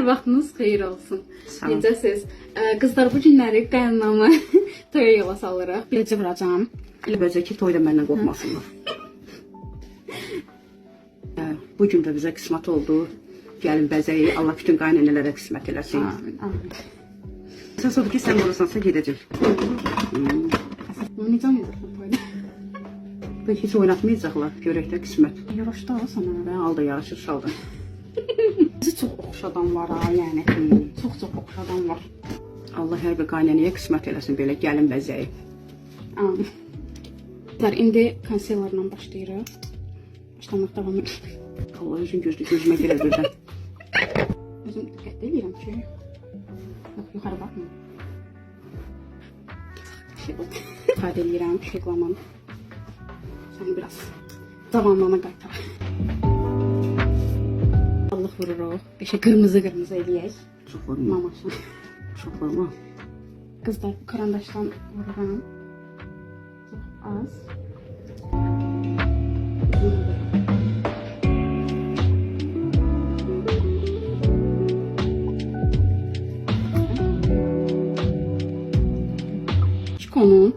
vaxtınız xeyir olsun. Sağ olun. Necəsiz? Qızlar bu günləri qənnamı toya yola salırıq. Biləcə vuracağım. Elbəcə ki, toyda məndən qorxmasınlar. Bu gün də bizə qismət oldu. Gəlin bəzəyi, Allah bütün qaynənələrə qismət eləsin. Amin. Əsas odur ki, sən olursansa gedəcək. Bunu necə oynayacaqsın toyda? Peki heç oynatmayacaqlar, görək də qismət. Yavaşda o sana. Və aldı, yarışır, şaldı. Bizi çox oxşadan var ha, yəni. Çox oxşadan var. Allah hər bir qaynənəyə qismət eləsin belə gəlin bəzəyi. Amin. İndi konserlərlə başlayırıq. Başlamaq davam edir. Allah özün gözümə gələ birdən. Özüm diqqət edirəm ki. Yox, yuxarı baxma. İfadə edirəm, şıqlamanı. Səni biraz zamanlana qaytar. Allah vururuq. Beşə qırmızı eləyək. Çox vurma. Mamaşın. Çox vurma. Qızlar, bu karandaşdan vururam. Çox az. Çikonun.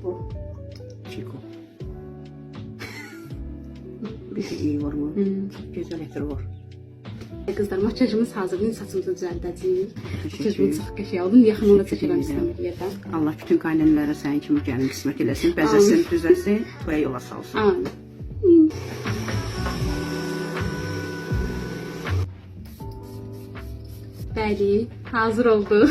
Bu. Çiko. Bir şey iyi vurma. Çok güzel etiri var. Qızlar, makyajımız hazırdır. Saçımızı düzəldəcəyik. Teşekkür Makyajımı çox qəşəng oldu. Yaxınına çəkirəm istəmir yerdən. Allah bütün qaynənələrə sənin kimi gəlin qismət eləsin. Bəzəsin, düzəlsin, toya yola salsın. Amin. Bəli, hazır oldu.